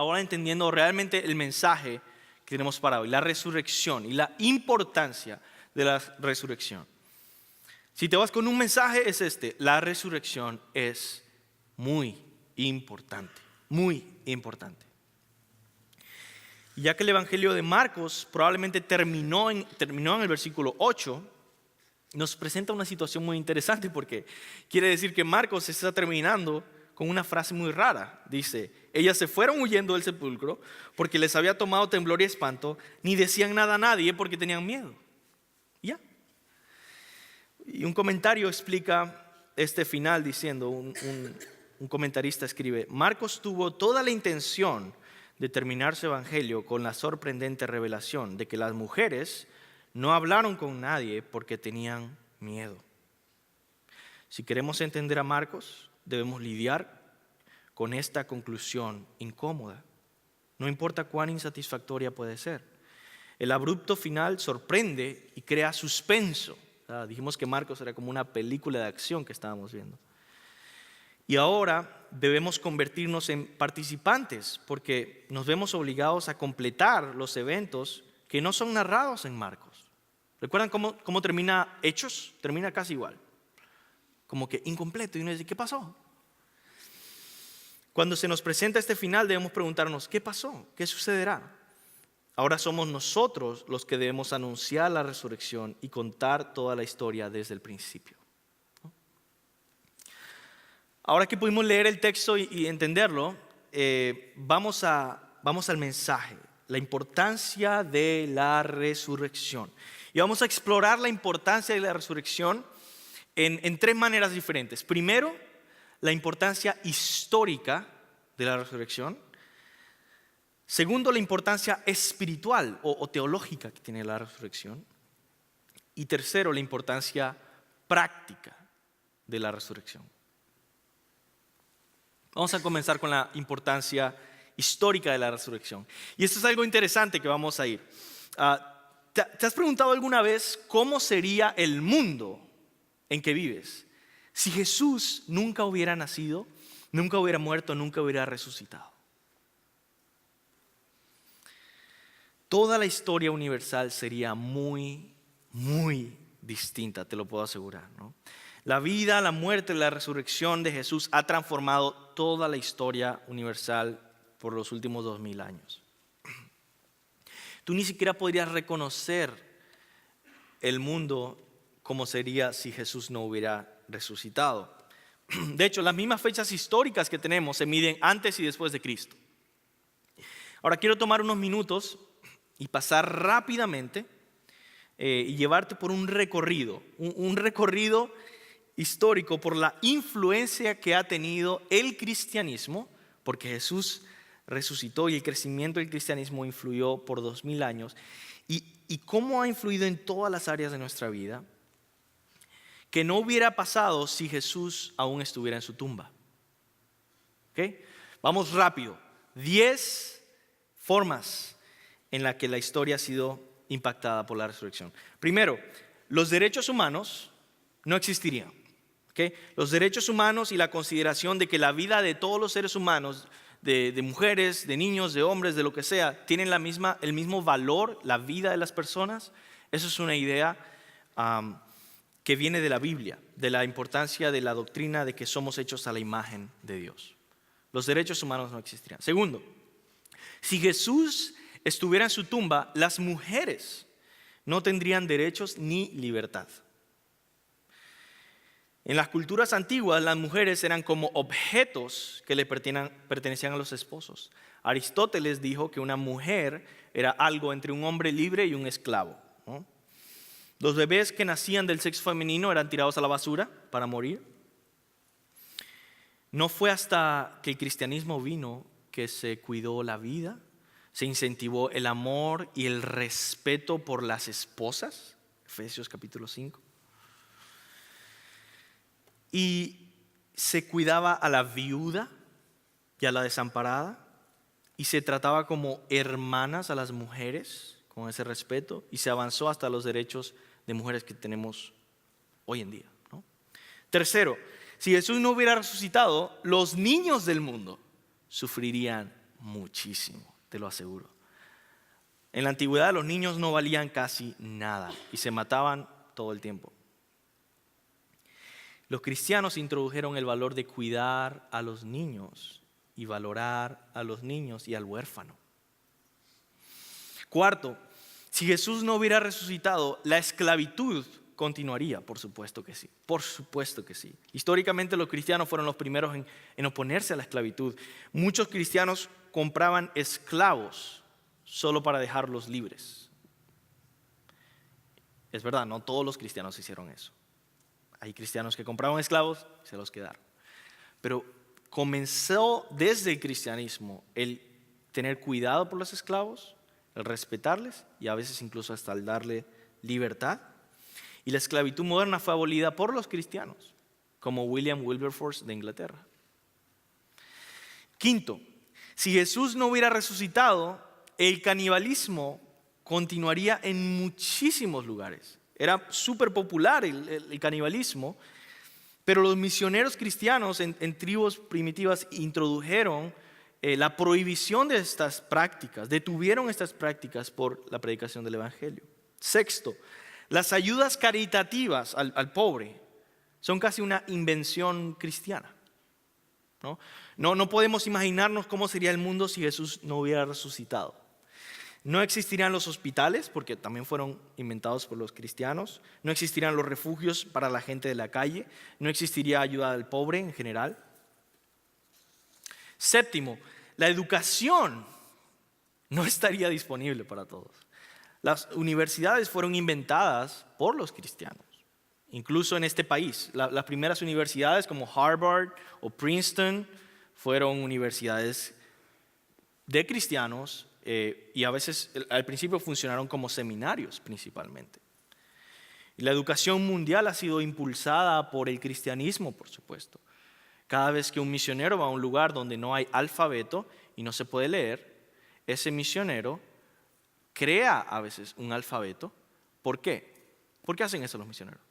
ahora entendiendo realmente el mensaje que tenemos para hoy, la resurrección y la importancia de la resurrección. Si te vas con un mensaje es este: la resurrección es muy importante, muy importante. Y ya que el Evangelio de Marcos probablemente terminó en el versículo 8, nos presenta una situación muy interesante, porque quiere decir que Marcos está terminando con una frase muy rara. Dice: ellas se fueron huyendo del sepulcro porque les había tomado temblor y espanto, ni decían nada a nadie porque tenían miedo. Ya. Y un comentario explica este final diciendo, un comentarista escribe: Marcos tuvo toda la intención de terminar su evangelio con la sorprendente revelación de que las mujeres no hablaron con nadie porque tenían miedo. Si queremos entender a Marcos, debemos lidiar con esta conclusión incómoda. No importa cuán insatisfactoria puede ser. El abrupto final sorprende y crea suspenso. Dijimos que Marcos era como una película de acción que estábamos viendo. Y ahora debemos convertirnos en participantes, porque nos vemos obligados a completar los eventos que no son narrados en Marcos. ¿Recuerdan cómo termina Hechos? Termina casi igual. Como que incompleto, y uno dice: ¿qué pasó? Cuando se nos presenta este final debemos preguntarnos: ¿qué pasó? ¿Qué sucederá? Ahora somos nosotros los que debemos anunciar la resurrección y contar toda la historia desde el principio. Ahora que pudimos leer el texto y entenderlo, vamos al mensaje, la importancia de la resurrección. Y vamos a explorar la importancia de la resurrección en tres maneras diferentes. Primero, la importancia histórica de la resurrección. Segundo, la importancia espiritual o teológica que tiene la resurrección. Y tercero, la importancia práctica de la resurrección. Vamos a comenzar con la importancia histórica de la resurrección. Y esto es algo interesante que vamos a ir. ¿Te has preguntado alguna vez cómo sería el mundo en que vives si Jesús nunca hubiera nacido, nunca hubiera muerto, nunca hubiera resucitado? Toda la historia universal sería muy, muy distinta, te lo puedo asegurar, ¿no? La vida, la muerte y la resurrección de Jesús ha transformado toda la historia universal por los últimos 2000 años. Tú ni siquiera podrías reconocer el mundo como sería si Jesús no hubiera resucitado. De hecho, las mismas fechas históricas que tenemos se miden antes y después de Cristo. Ahora quiero tomar unos minutos y pasar rápidamente y llevarte por un recorrido histórico por la influencia que ha tenido el cristianismo, porque Jesús resucitó y el crecimiento del cristianismo influyó por 2000 años, y cómo ha influido en todas las áreas de nuestra vida, que no hubiera pasado si Jesús aún estuviera en su tumba. ¿Okay? Vamos rápido. 10 formas en las que la historia ha sido impactada por la resurrección. Primero, los derechos humanos no existirían. ¿Okay? Los derechos humanos y la consideración de que la vida de todos los seres humanos, de mujeres, de niños, de hombres, de lo que sea, tienen el mismo valor, la vida de las personas. Eso es una idea que viene de la Biblia, de la importancia de la doctrina de que somos hechos a la imagen de Dios. Los derechos humanos no existirían. Segundo, si Jesús estuviera en su tumba, las mujeres no tendrían derechos ni libertad. En las culturas antiguas, las mujeres eran como objetos que le pertenecían a los esposos. Aristóteles dijo que una mujer era algo entre un hombre libre y un esclavo, ¿no? Los bebés que nacían del sexo femenino eran tirados a la basura para morir. No fue hasta que el cristianismo vino que se cuidó la vida, se incentivó el amor y el respeto por las esposas. Efesios capítulo 5. Y se cuidaba a la viuda y a la desamparada, y se trataba como hermanas a las mujeres con ese respeto, y se avanzó hasta los derechos de mujeres que tenemos hoy en día, ¿no? Tercero, si Jesús no hubiera resucitado, los niños del mundo sufrirían muchísimo, te lo aseguro. En la antigüedad los niños no valían casi nada y se mataban todo el tiempo. Los cristianos introdujeron el valor de cuidar a los niños y valorar a los niños y al huérfano. Cuarto, si Jesús no hubiera resucitado, la esclavitud continuaría, por supuesto que sí, por supuesto que sí. Históricamente los cristianos fueron los primeros en oponerse a la esclavitud. Muchos cristianos compraban esclavos solo para dejarlos libres. Es verdad, no todos los cristianos hicieron eso. Hay cristianos que compraban esclavos y se los quedaron. Pero comenzó desde el cristianismo el tener cuidado por los esclavos, el respetarles y a veces incluso hasta el darle libertad. Y la esclavitud moderna fue abolida por los cristianos, como William Wilberforce de Inglaterra. Quinto, si Jesús no hubiera resucitado, el canibalismo continuaría en muchísimos lugares. Era súper popular el canibalismo, pero los misioneros cristianos en tribus primitivas introdujeron la prohibición de estas prácticas, detuvieron estas prácticas por la predicación del Evangelio. Sexto, las ayudas caritativas al pobre son casi una invención cristiana. No podemos imaginarnos cómo sería el mundo si Jesús no hubiera resucitado. No existirían los hospitales, porque también fueron inventados por los cristianos. No existirían los refugios para la gente de la calle. No existiría ayuda al pobre en general. Séptimo, la educación no estaría disponible para todos. Las universidades fueron inventadas por los cristianos, incluso en este país. Las primeras universidades como Harvard o Princeton fueron universidades de cristianos y a veces al principio funcionaron como seminarios principalmente. Y la educación mundial ha sido impulsada por el cristianismo, por supuesto. Cada vez que un misionero va a un lugar donde no hay alfabeto y no se puede leer, ese misionero crea a veces un alfabeto. ¿Por qué? ¿Por qué hacen eso los misioneros?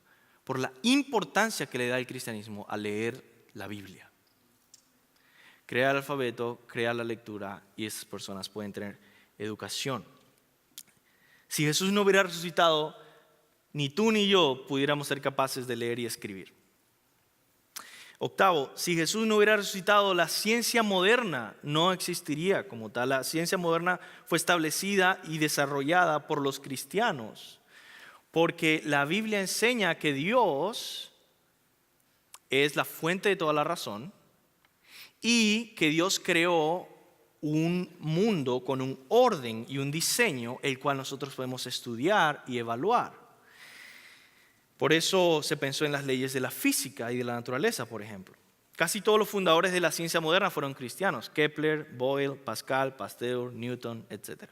Por la importancia que le da el cristianismo a leer la Biblia. Crea el alfabeto, crea la lectura y esas personas pueden tener educación. Si Jesús no hubiera resucitado, ni tú ni yo pudiéramos ser capaces de leer y escribir. Octavo, si Jesús no hubiera resucitado, la ciencia moderna no existiría como tal. La ciencia moderna fue establecida y desarrollada por los cristianos, porque la Biblia enseña que Dios es la fuente de toda la razón y que Dios creó un mundo con un orden y un diseño el cual nosotros podemos estudiar y evaluar. Por eso se pensó en las leyes de la física y de la naturaleza, por ejemplo. Casi todos los fundadores de la ciencia moderna fueron cristianos: Kepler, Boyle, Pascal, Pasteur, Newton, etc.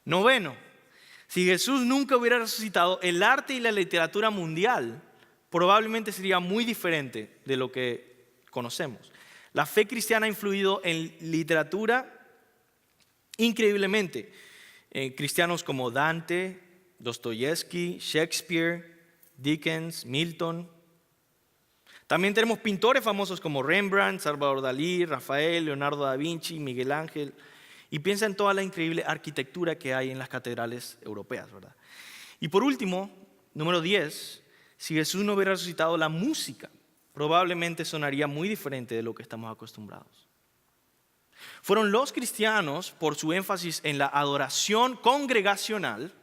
Noveno, si Jesús nunca hubiera resucitado, el arte y la literatura mundial probablemente sería muy diferente de lo que conocemos. La fe cristiana ha influido en literatura increíblemente. Cristianos como Dante, Dostoyevsky, Shakespeare, Dickens, Milton. También tenemos pintores famosos como Rembrandt, Salvador Dalí, Rafael, Leonardo da Vinci, Miguel Ángel. Y piensa en toda la increíble arquitectura que hay en las catedrales europeas, ¿verdad? Y por último, número 10, si Jesús no hubiera resucitado, la música probablemente sonaría muy diferente de lo que estamos acostumbrados. Fueron los cristianos, por su énfasis en la adoración congregacional,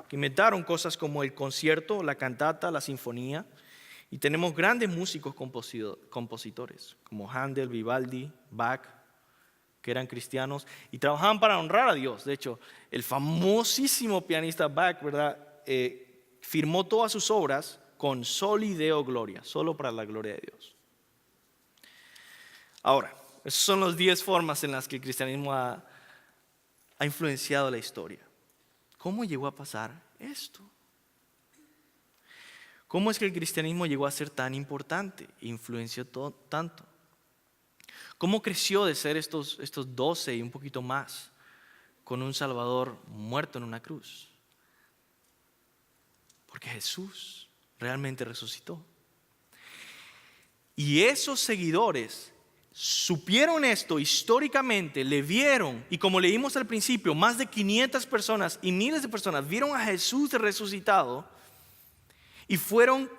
que inventaron cosas como el concierto, la cantata, la sinfonía. Y tenemos grandes músicos compositores como Handel, Vivaldi, Bach, que eran cristianos y trabajaban para honrar a Dios. De hecho, el famosísimo pianista Bach, ¿verdad? Firmó todas sus obras con Soli Deo Gloria, solo para la gloria de Dios. Ahora, esas son las 10 formas en las que el cristianismo ha influenciado la historia. ¿Cómo llegó a pasar esto? ¿Cómo es que el cristianismo llegó a ser tan importante e influenció tanto? ¿Cómo creció de ser estos 12 y un poquito más con un Salvador muerto en una cruz? Porque Jesús realmente resucitó. Y esos seguidores supieron esto históricamente, le vieron, y como leímos al principio, más de 500 personas y miles de personas vieron a Jesús resucitado y fueron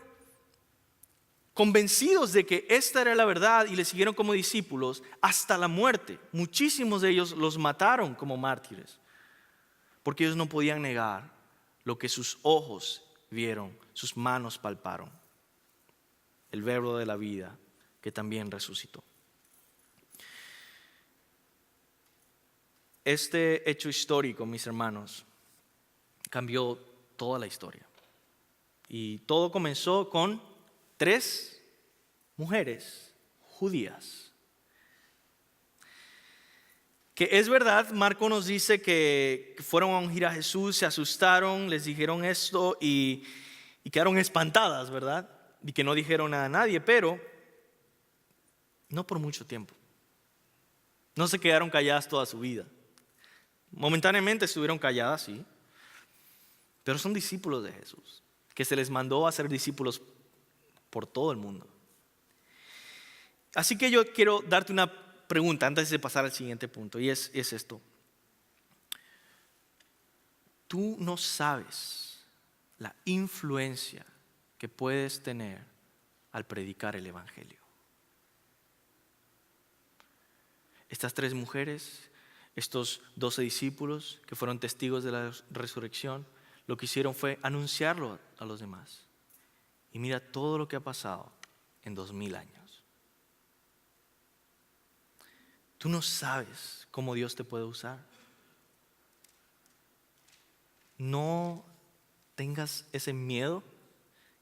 convencidos de que esta era la verdad y le siguieron como discípulos hasta la muerte. Muchísimos de ellos los mataron como mártires, porque ellos no podían negar lo que sus ojos vieron, sus manos palparon, el verbo de la vida que también resucitó. Este hecho histórico, mis hermanos, cambió toda la historia. Y todo comenzó con 3 mujeres judías. Que es verdad, Marco nos dice que fueron a ungir a Jesús, se asustaron, les dijeron esto y quedaron espantadas, ¿verdad? Y que no dijeron nada a nadie, pero no por mucho tiempo. No se quedaron calladas toda su vida. Momentáneamente estuvieron calladas, sí, pero son discípulos de Jesús, que se les mandó a ser discípulos por todo el mundo. Así que yo quiero darte una pregunta antes de pasar al siguiente punto, y es esto. Tú no sabes la influencia que puedes tener al predicar el evangelio. Estas 3 mujeres, estos 12 discípulos que fueron testigos de la resurrección, lo que hicieron fue anunciarlo a los demás. Y mira todo lo que ha pasado en 2000 años. Tú no sabes cómo Dios te puede usar. No tengas ese miedo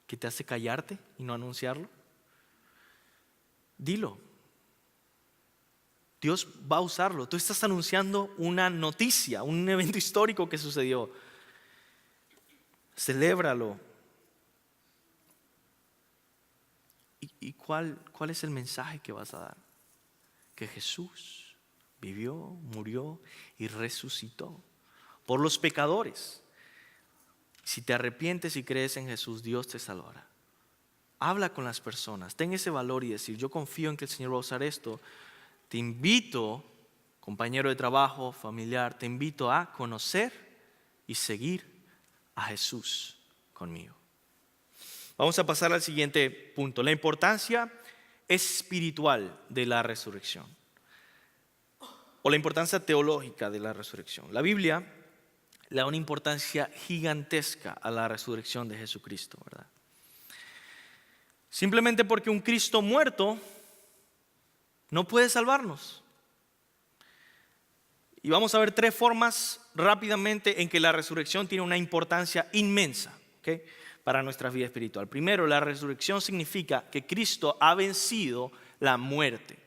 que te hace callarte y no anunciarlo. Dilo. Dios va a usarlo. Tú estás anunciando una noticia, un evento histórico que sucedió. Celébralo. ¿Y cuál es el mensaje que vas a dar? Que Jesús vivió, murió y resucitó por los pecadores. Si te arrepientes y crees en Jesús, Dios te salvará. Habla con las personas, ten ese valor y decir: yo confío en que el Señor va a usar esto. Te invito, compañero de trabajo, familiar, te invito a conocer y seguir a Jesús conmigo. Vamos a pasar al siguiente punto, la importancia espiritual de la resurrección, o la importancia teológica de la resurrección. La Biblia le da una importancia gigantesca a la resurrección de Jesucristo, ¿verdad? Simplemente porque un Cristo muerto no puede salvarnos. Y vamos a ver 3 formas rápidamente en que la resurrección tiene una importancia inmensa, ¿okay?, para nuestra vida espiritual. Primero, la resurrección significa que Cristo ha vencido la muerte.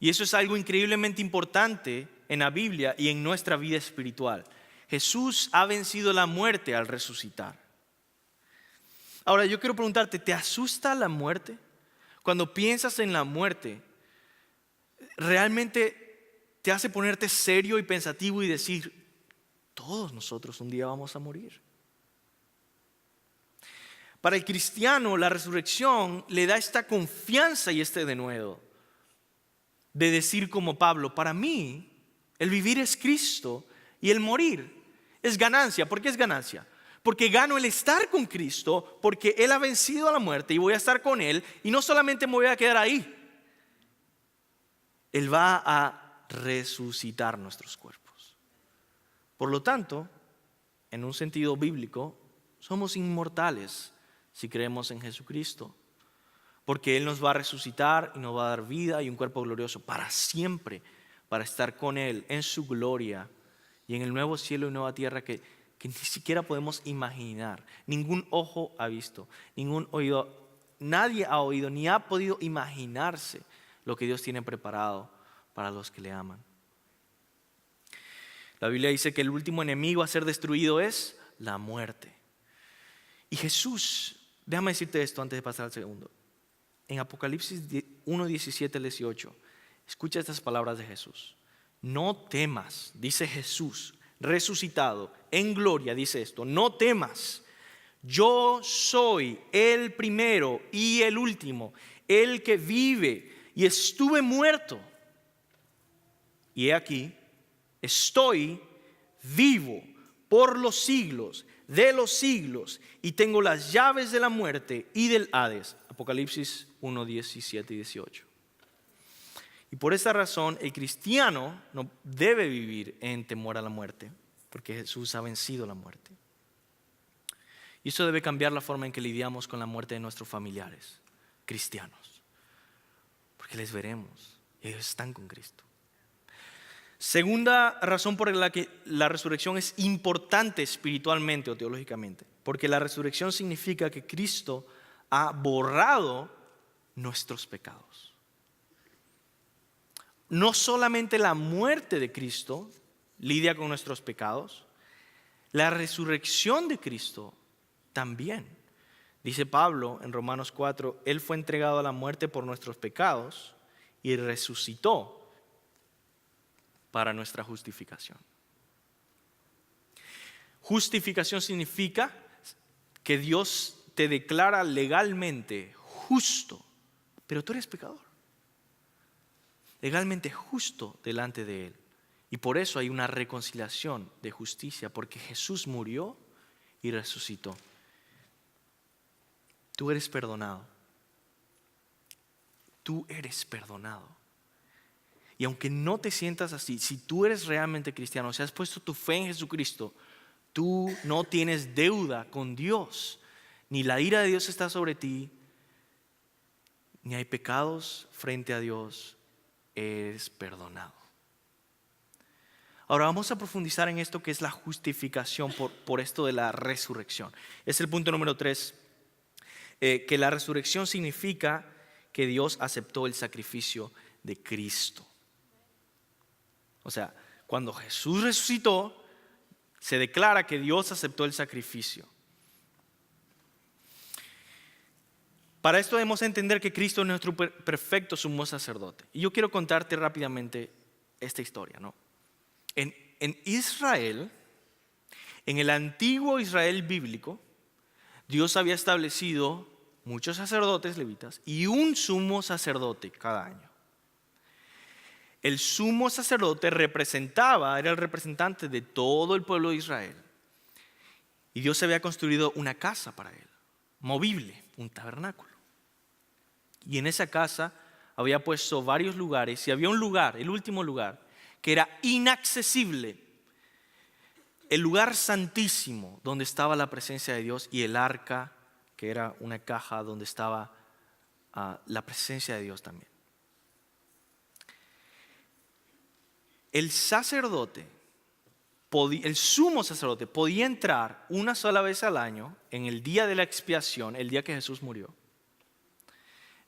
Y eso es algo increíblemente importante en la Biblia y en nuestra vida espiritual. Jesús ha vencido la muerte al resucitar. Ahora yo quiero preguntarte, ¿te asusta la muerte? Cuando piensas en la muerte, ¿realmente te hace ponerte serio y pensativo y decir: todos nosotros un día vamos a morir? Para el cristiano, la resurrección le da esta confianza y este denuedo de decir como Pablo: para mí el vivir es Cristo y el morir es ganancia. ¿Por qué es ganancia? Porque gano el estar con Cristo, porque Él ha vencido a la muerte y voy a estar con Él, y no solamente me voy a quedar ahí, Él va a resucitar nuestros cuerpos. Por lo tanto, en un sentido bíblico, somos inmortales si creemos en Jesucristo, porque Él nos va a resucitar y nos va a dar vida y un cuerpo glorioso para siempre, para estar con Él en su gloria y en el nuevo cielo y nueva tierra que ni siquiera podemos imaginar. Ningún ojo ha visto, ningún oído, nadie ha oído ni ha podido imaginarse lo que Dios tiene preparado para los que le aman. La Biblia dice que el último enemigo a ser destruido es la muerte. Y Jesús, déjame decirte esto antes de pasar al segundo. En Apocalipsis 1, 17 al 18, escucha estas palabras de Jesús. No temas, dice Jesús, resucitado en gloria, dice esto: no temas, yo soy el primero y el último, el que vive y estuve muerto. Y he aquí, estoy vivo por los siglos de los siglos y tengo las llaves de la muerte y del Hades. Apocalipsis 1, 17 y 18. Y por esta razón el cristiano no debe vivir en temor a la muerte, porque Jesús ha vencido la muerte. Y eso debe cambiar la forma en que lidiamos con la muerte de nuestros familiares cristianos, porque les veremos, ellos están con Cristo. Segunda razón por la que la resurrección es importante espiritualmente o teológicamente, porque la resurrección significa que Cristo ha borrado nuestros pecados. No solamente la muerte de Cristo lidia con nuestros pecados, la resurrección de Cristo también. Dice Pablo en Romanos 4, Él fue entregado a la muerte por nuestros pecados y resucitó para nuestra justificación. Justificación significa que Dios te declara legalmente justo, pero tú eres pecador. Legalmente justo delante de Él. Y por eso hay una reconciliación de justicia, porque Jesús murió y resucitó. Tú eres perdonado. Tú eres perdonado. Y aunque no te sientas así, si tú eres realmente cristiano, si has puesto tu fe en Jesucristo, tú no tienes deuda con Dios. Ni la ira de Dios está sobre ti, ni hay pecados frente a Dios. Eres perdonado. Ahora vamos a profundizar en esto que es la justificación por esto de la resurrección. Es el punto número 3, que la resurrección significa que Dios aceptó el sacrificio de Cristo. O sea, cuando Jesús resucitó, se declara que Dios aceptó el sacrificio. Para esto debemos entender que Cristo es nuestro perfecto sumo sacerdote. Y yo quiero contarte rápidamente esta historia, ¿no? En Israel, en el antiguo Israel bíblico, Dios había establecido muchos sacerdotes levitas y un sumo sacerdote cada año. El sumo sacerdote era el representante de todo el pueblo de Israel. Y Dios había construido una casa para él, movible, un tabernáculo. Y en esa casa había puesto varios lugares y había un lugar, el último lugar, que era inaccesible. El lugar santísimo donde estaba la presencia de Dios y el arca, que era una caja donde estaba la presencia de Dios también. El sumo sacerdote podía entrar una sola vez al año en el día de la expiación, el día que Jesús murió.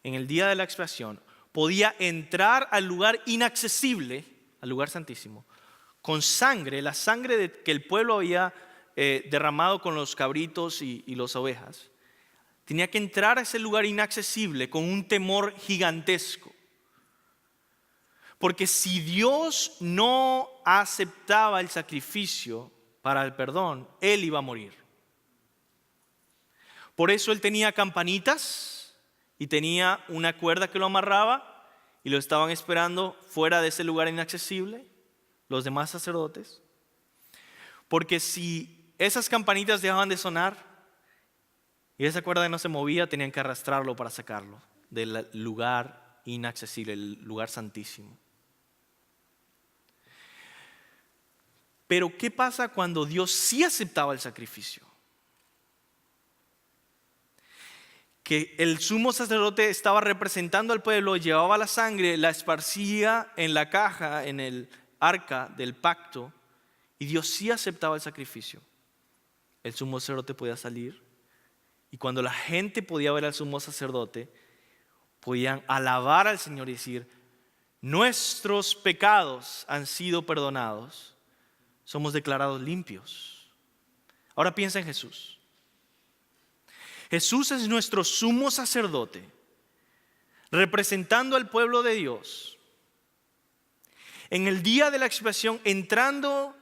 En el día de la expiación podía entrar al lugar inaccesible, al lugar santísimo, con sangre, la sangre que el pueblo había derramado con los cabritos y las ovejas. Tenía que entrar a ese lugar inaccesible con un temor gigantesco. Porque si Dios no aceptaba el sacrificio para el perdón, Él iba a morir. Por eso Él tenía campanitas y tenía una cuerda que lo amarraba y lo estaban esperando fuera de ese lugar inaccesible, los demás sacerdotes. Porque si esas campanitas dejaban de sonar y esa cuerda no se movía, tenían que arrastrarlo para sacarlo del lugar inaccesible, el lugar santísimo. Pero ¿qué pasa cuando Dios sí aceptaba el sacrificio? Que el sumo sacerdote estaba representando al pueblo, llevaba la sangre, la esparcía en la caja, en el arca del pacto, y Dios sí aceptaba el sacrificio. El sumo sacerdote podía salir, y cuando la gente podía ver al sumo sacerdote, podían alabar al Señor y decir: nuestros pecados han sido perdonados. Somos declarados limpios. Ahora piensa en Jesús. Jesús es nuestro sumo sacerdote, representando al pueblo de Dios. En el día de la expiación, entrando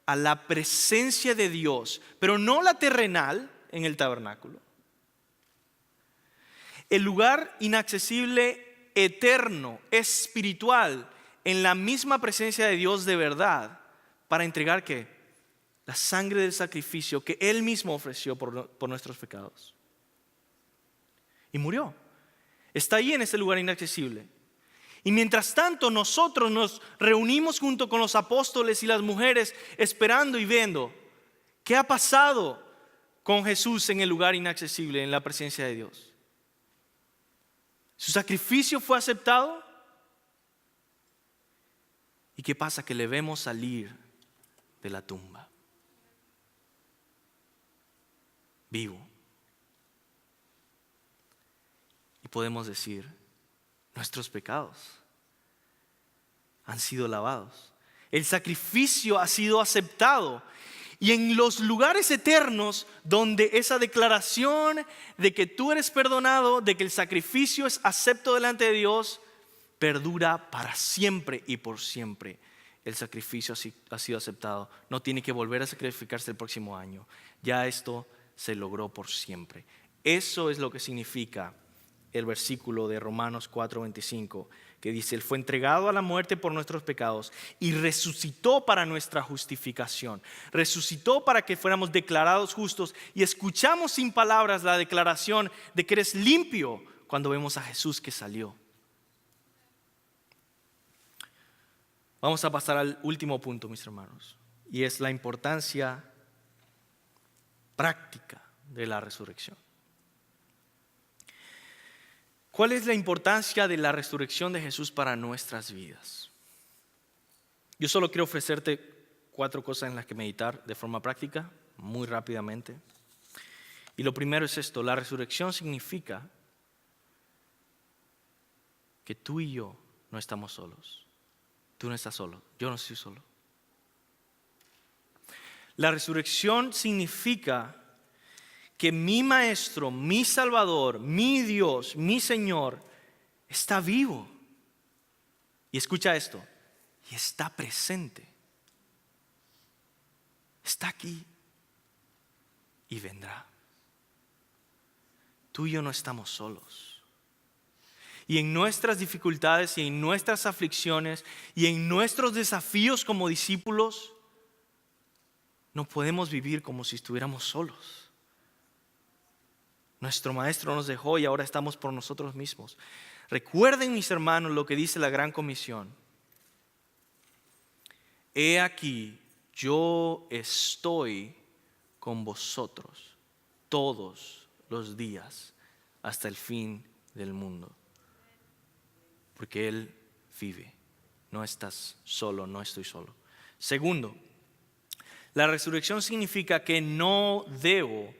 a la presencia de Dios, pero no la terrenal en el tabernáculo. El lugar inaccesible eterno, espiritual, en la misma presencia de Dios de verdad, para entregar ¿qué? La sangre del sacrificio que Él mismo ofreció por nuestros pecados. Y murió. Está ahí en ese lugar inaccesible. Y mientras tanto nosotros nos reunimos junto con los apóstoles y las mujeres esperando y viendo qué ha pasado con Jesús en el lugar inaccesible, en la presencia de Dios. ¿Su sacrificio fue aceptado? ¿Y qué pasa? Que le vemos salir de la tumba, vivo. Y podemos decir, nuestros pecados han sido lavados. El sacrificio ha sido aceptado. Y en los lugares eternos donde esa declaración de que tú eres perdonado, de que el sacrificio es acepto delante de Dios, perdura para siempre y por siempre. El sacrificio ha sido aceptado. No tiene que volver a sacrificarse el próximo año. Ya esto se logró por siempre. Eso es lo que significa el versículo de Romanos 4:25, que dice: Él fue entregado a la muerte por nuestros pecados y resucitó para nuestra justificación. Resucitó para que fuéramos declarados justos, y escuchamos sin palabras la declaración de que eres limpio cuando vemos a Jesús que salió. Vamos a pasar al último punto, mis hermanos, y es la importancia práctica de la resurrección. ¿Cuál es la importancia de la resurrección de Jesús para nuestras vidas? Yo solo quiero ofrecerte 4 cosas en las que meditar de forma práctica, muy rápidamente. Y lo primero es esto: la resurrección significa que tú y yo no estamos solos. Tú no estás solo, yo no estoy solo. La resurrección significa que mi Maestro, mi Salvador, mi Dios, mi Señor está vivo. Y escucha esto, y está presente. Está aquí y vendrá. Tú y yo no estamos solos. Y en nuestras dificultades y en nuestras aflicciones y en nuestros desafíos como discípulos, no podemos vivir como si estuviéramos solos. Nuestro Maestro nos dejó y ahora estamos por nosotros mismos. Recuerden, mis hermanos, lo que dice la Gran Comisión. He aquí, yo estoy con vosotros todos los días hasta el fin del mundo. Porque Él vive. No estás solo, no estoy solo. Segundo, la resurrección significa que no debo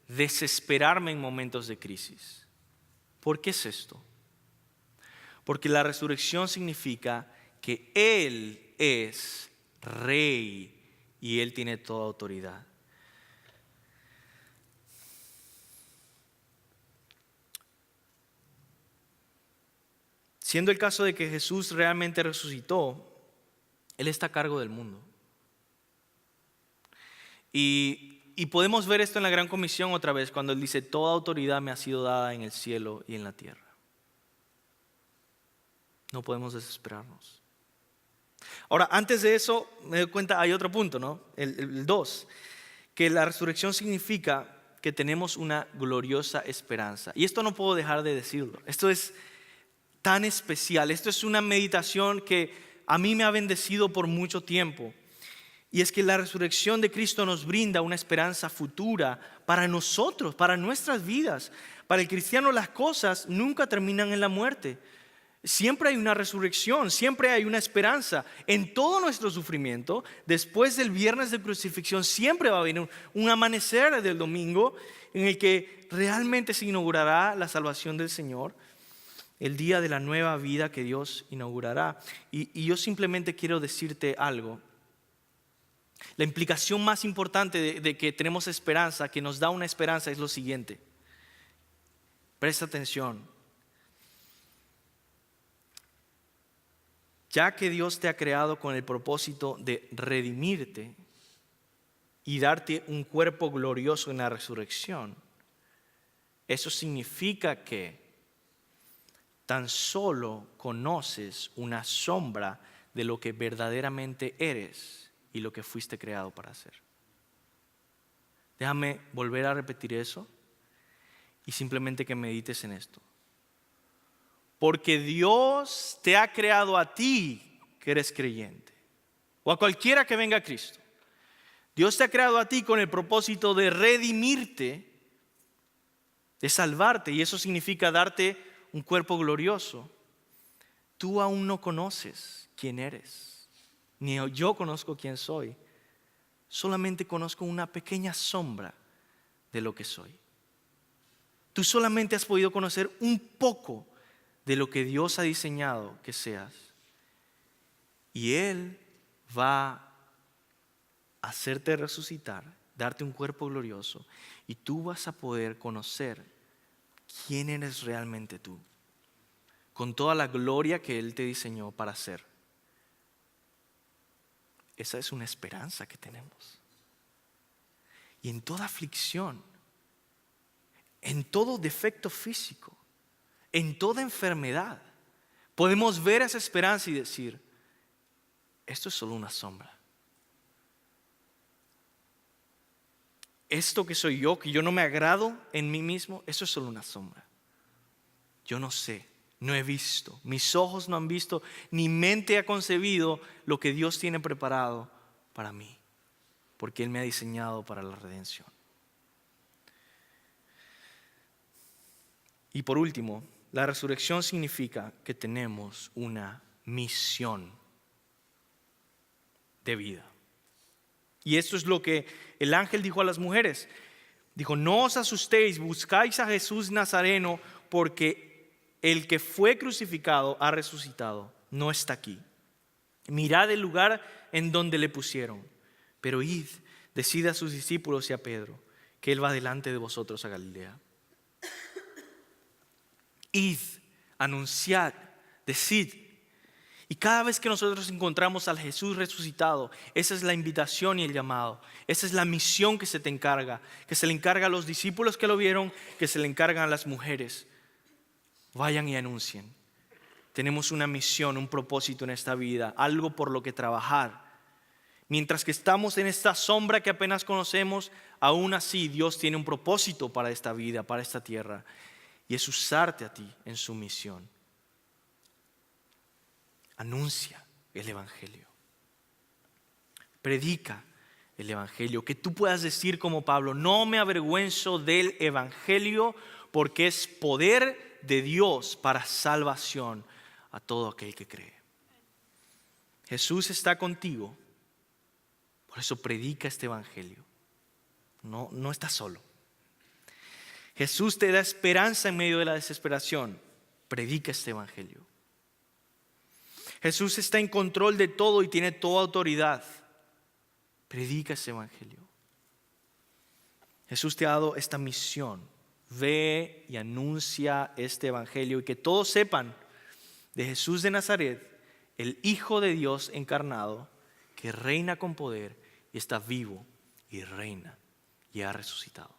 desesperarme en momentos de crisis. ¿Por qué es esto? Porque la resurrección significa que Él es Rey y Él tiene toda autoridad. Siendo el caso de que Jesús realmente resucitó, Él está a cargo del mundo. Y podemos ver esto en la Gran Comisión otra vez, cuando Él dice: toda autoridad me ha sido dada en el cielo y en la tierra. No podemos desesperarnos. Ahora, antes de eso, me doy cuenta, hay otro punto, ¿no? El 2, que la resurrección significa que tenemos una gloriosa esperanza. Y esto no puedo dejar de decirlo. Esto es tan especial. Esto es una meditación que a mí me ha bendecido por mucho tiempo. Y es que la resurrección de Cristo nos brinda una esperanza futura para nosotros, para nuestras vidas. Para el cristiano las cosas nunca terminan en la muerte. Siempre hay una resurrección, siempre hay una esperanza. En todo nuestro sufrimiento, después del viernes de crucifixión, siempre va a haber un amanecer del domingo en el que realmente se inaugurará la salvación del Señor. El día de la nueva vida que Dios inaugurará. Y yo simplemente quiero decirte algo. La implicación más importante de que tenemos esperanza, que nos da una esperanza, es lo siguiente. Presta atención. Ya que Dios te ha creado con el propósito de redimirte y darte un cuerpo glorioso en la resurrección, eso significa que tan solo conoces una sombra de lo que verdaderamente eres y lo que fuiste creado para hacer. Déjame volver a repetir eso y simplemente que medites en esto. Porque Dios te ha creado a ti que eres creyente, o a cualquiera que venga a Cristo. Dios te ha creado a ti con el propósito de redimirte, de salvarte, y eso significa darte un cuerpo glorioso. Tú aún no conoces quién eres, ni yo conozco quién soy. Solamente conozco una pequeña sombra de lo que soy. Tú solamente has podido conocer un poco de lo que Dios ha diseñado que seas. Y Él va a hacerte resucitar, darte un cuerpo glorioso, y tú vas a poder conocer quién eres realmente tú, con toda la gloria que Él te diseñó para ser. Esa es una esperanza que tenemos. Y en toda aflicción, en todo defecto físico, en toda enfermedad, podemos ver esa esperanza y decir, esto es solo una sombra. Esto que soy yo, que yo no me agrado en mí mismo, eso es solo una sombra. Yo no sé, no he visto, mis ojos no han visto, ni mente ha concebido lo que Dios tiene preparado para mí, porque Él me ha diseñado para la redención. Y por último, la resurrección significa que tenemos una misión de vida. Y esto es lo que el ángel dijo a las mujeres. Dijo, no os asustéis, buscáis a Jesús Nazareno, porque el que fue crucificado ha resucitado, no está aquí. Mirad el lugar en donde le pusieron. Pero id, decid a sus discípulos y a Pedro, que Él va delante de vosotros a Galilea. Id, anunciad, decid. Y cada vez que nosotros encontramos al Jesús resucitado, esa es la invitación y el llamado. Esa es la misión que se te encarga, que se le encarga a los discípulos que lo vieron, que se le encargan a las mujeres. Vayan y anuncien. Tenemos una misión, un propósito en esta vida, algo por lo que trabajar. Mientras que estamos en esta sombra que apenas conocemos, aún así Dios tiene un propósito para esta vida, para esta tierra. Y es usarte a ti en su misión. Anuncia el Evangelio. Predica el Evangelio. Que tú puedas decir como Pablo, no me avergüenzo del Evangelio porque es poder de Dios para salvación a todo aquel que cree. Jesús está contigo. Por eso predica este Evangelio. No estás solo. Jesús te da esperanza en medio de la desesperación. Predica este Evangelio. Jesús está en control de todo y tiene toda autoridad. Predica ese Evangelio. Jesús te ha dado esta misión. Ve y anuncia este Evangelio y que todos sepan de Jesús de Nazaret, el Hijo de Dios encarnado, que reina con poder y está vivo y reina y ha resucitado.